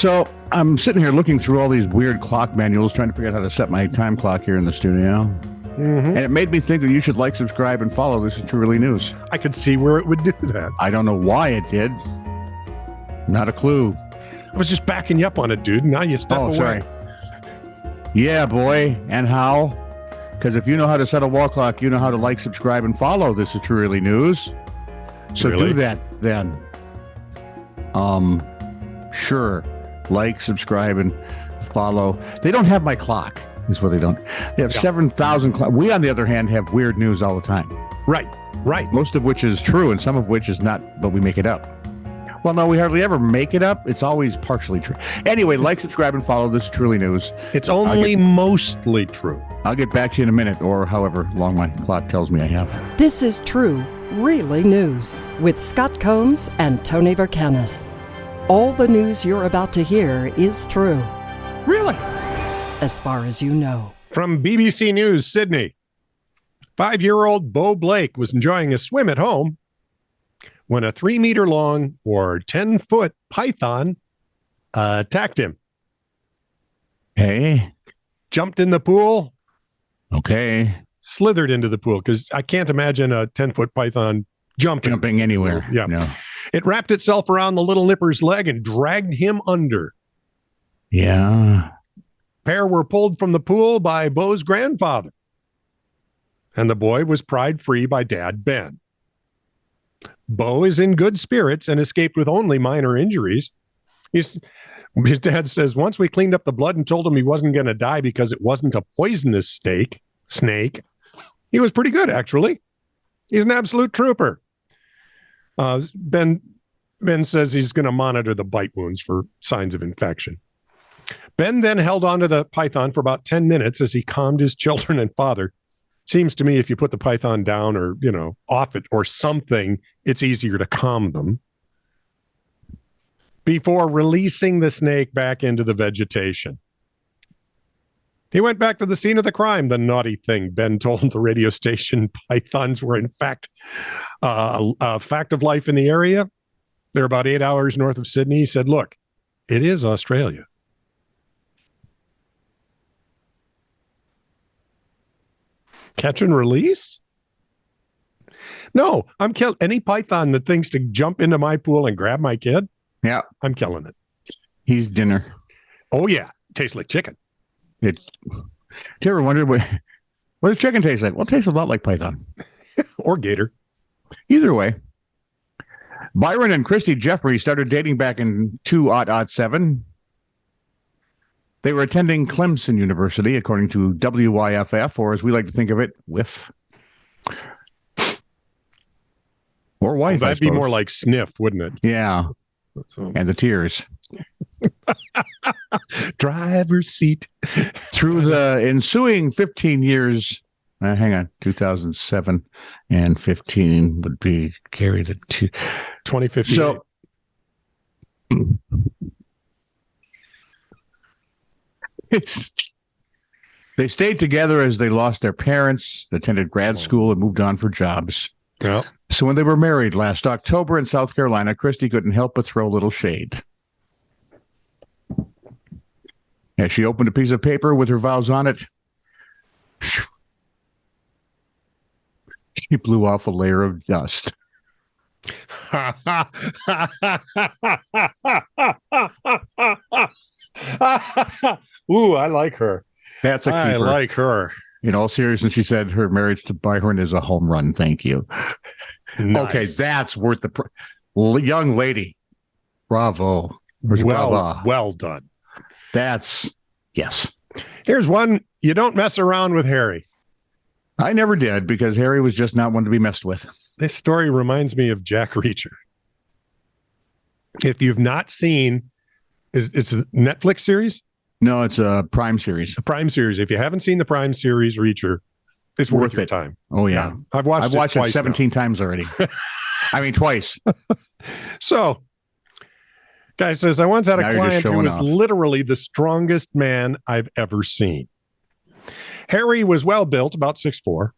So I'm sitting here looking through all these weird clock manuals, trying to figure out how to set my time clock here in the studio. And it made me think that you should like, subscribe, and follow. This is Truly News. I could see where it would do that. I don't know why it did. Not a clue. I was just backing you up on it, dude. Now you step away. Sorry. Yeah, boy. And how? Because if you know how to set a wall clock, you know how to like, subscribe, and follow. This is Truly News. So do that then. Sure. Like, subscribe, and follow. They don't have my clock, is what they don't. They have 7,000 clocks. We, on the other hand, have weird news all the time. Right. Most of which is true, and some of which is not, but we make it up. Well, no, we hardly ever make it up. It's always partially true. Anyway, like, subscribe, and follow. This is Truly News. It's only mostly true. I'll get back to you in a minute, or however long my clock tells me I have. This is True, Really News with Scott Combs and Tony Vercanis. All the news you're about to hear is true. Really? As far as you know. From BBC News, Sydney. 5-year-old Bo Blake was enjoying a swim at home when a 3-meter-long or 10-foot python attacked him. Hey. Jumped in the pool. Okay. Slithered into the pool, because I can't imagine a 10-foot python jumping anywhere. Yeah. No. It wrapped itself around the little nipper's leg and dragged him under. Yeah. Pair were pulled from the pool by Bo's grandfather, and the boy was pried free by Dad Ben. Bo is in good spirits and escaped with only minor injuries. His dad says, once we cleaned up the blood and told him he wasn't going to die because it wasn't a poisonous snake, he was pretty good, actually. He's an absolute trooper. Ben says he's going to monitor the bite wounds for signs of infection. Ben then held onto the python for about 10 minutes as he calmed his children and father. Seems to me if you put the python down or, off it or something, it's easier to calm them. Before releasing the snake back into the vegetation. He went back to the scene of the crime, the naughty thing. Ben told the radio station pythons were, in fact, a fact of life in the area. They're about 8 hours north of Sydney. He said, look, it is Australia. Catch and release? No, I'm killing any python that thinks to jump into my pool and grab my kid. Yeah. I'm killing it. He's dinner. Oh, yeah. Tastes like chicken. Do you ever wonder what does chicken taste like? Well, it tastes a lot like python. Or gator. Either way. Byron and Christy Jeffrey started dating back in 2007. They were attending Clemson University, according to WYFF, or as we like to think of it, WIF. Or wife, that'd be more like sniff, wouldn't it? Yeah. And the tears. Driver's seat. Through the ensuing 15 years, 2007 and 15 would be carry the 2015. So they stayed together as they lost their parents, attended grad school, and moved on for jobs. Yeah. So when they were married last October in South Carolina, Christy couldn't help but throw a little shade. As she opened a piece of paper with her vows on it, she blew off a layer of dust. Ooh, I like her. That's a keeper. I like her. In all seriousness, she said her marriage to Byron is a home run. Thank you. Nice. Okay, that's worth the young lady. Bravo. Well done. Yes. Here's one. You don't mess around with Harry. I never did, because Harry was just not one to be messed with. This story reminds me of Jack Reacher. If you've not seen, it's a Netflix series? No, it's a Prime series. A Prime series. If you haven't seen the Prime series, Reacher, it's worth your time. Oh, yeah. I've watched it twice 17 times already. I mean, twice. So, guy says, I once had a client who was literally the strongest man I've ever seen. Harry was well built, about 6'4",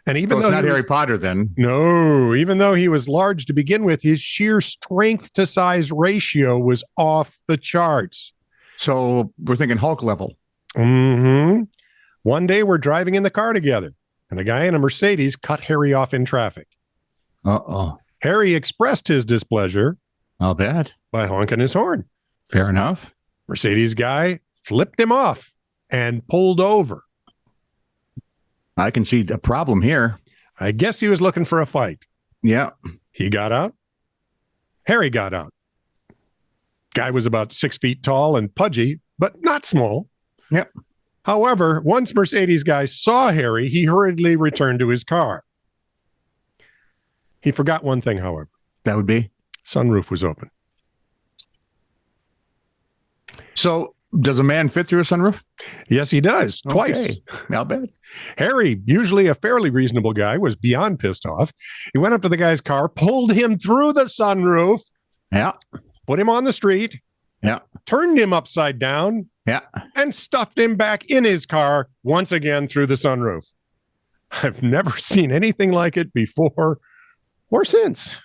And So even it's though not he Harry was, Potter then. no, even though he was large to begin with, his sheer strength to size ratio was off the charts. So we're thinking Hulk level. Mm-hmm. One day we're driving in the car together, and a guy in a Mercedes cut Harry off in traffic. Uh-oh. Harry expressed his displeasure I'll bet. by honking his horn. Fair enough. Mercedes guy flipped him off and pulled over. I can see a problem here. I guess he was looking for a fight. Yeah. He got out. Harry got out. Guy was about 6 feet tall and pudgy, but not small. Yep. However, once Mercedes guy saw Harry, he hurriedly returned to his car. He forgot one thing, however. That would be. Sunroof was open. So does a man fit through a sunroof? Yes, he does. Twice. Okay. I'll bet. Harry, usually a fairly reasonable guy, was beyond pissed off. He went up to the guy's car, pulled him through the sunroof, Yeah. put him on the street, Yeah. turned him upside down, Yeah. and stuffed him back in his car once again through the sunroof. I've never seen anything like it before or since.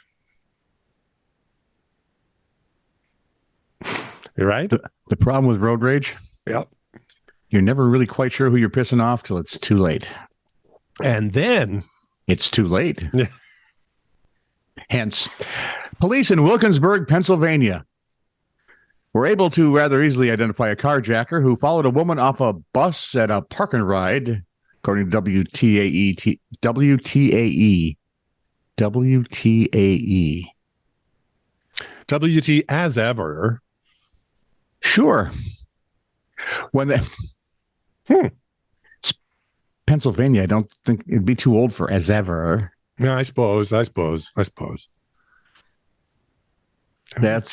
You right? The problem with road rage, Yep. you're never really quite sure who you're pissing off till it's too late. And then, It's too late. Yeah. Hence, police in Wilkinsburg, Pennsylvania, were able to rather easily identify a carjacker who followed a woman off a bus at a park and ride, according to WTAE. WT as ever. Sure. When the It's Pennsylvania, I don't think it'd be too old for as ever. Yeah, I suppose. That's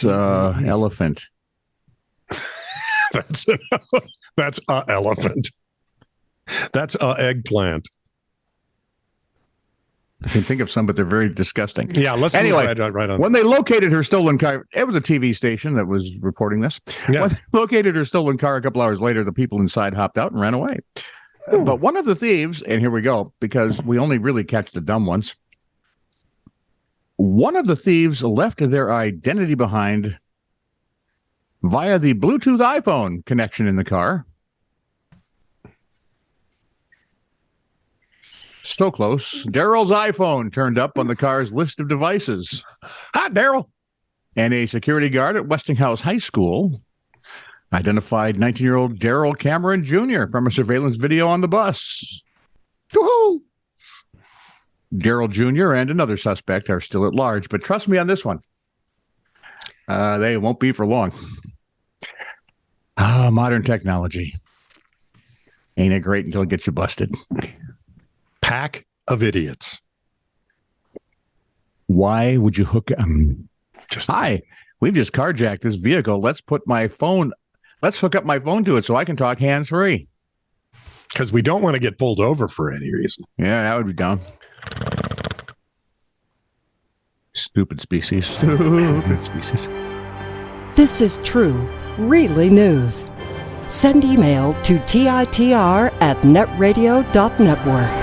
elephant. That's a elephant. That's a eggplant. I can think of some, but they're very disgusting. Yeah, let's Anyway, move right on. When they located her stolen car, it was a TV station that was reporting this. Yeah. When they located her stolen car a couple hours later, the people inside hopped out and ran away. But one of the thieves, and here we go, because we only really catch the dumb ones. One of the thieves left their identity behind via the Bluetooth iPhone connection in the car. So close. Daryl's iPhone turned up on the car's list of devices. Hi, Daryl. And a security guard at Westinghouse High School identified 19-year-old Daryl Cameron Jr. from a surveillance video on the bus. Woohoo! Daryl Jr. and another suspect are still at large, but trust me on this one. They won't be for long. Modern technology. Ain't it great until it gets you busted? Pack of idiots. Why would you hook... Just Hi, we've just carjacked this vehicle. Let's hook up my phone to it so I can talk hands-free. because we don't want to get pulled over for any reason. Yeah, that would be dumb. Stupid species. Stupid species. This is true, really news. Send email to TITR@netradio.network.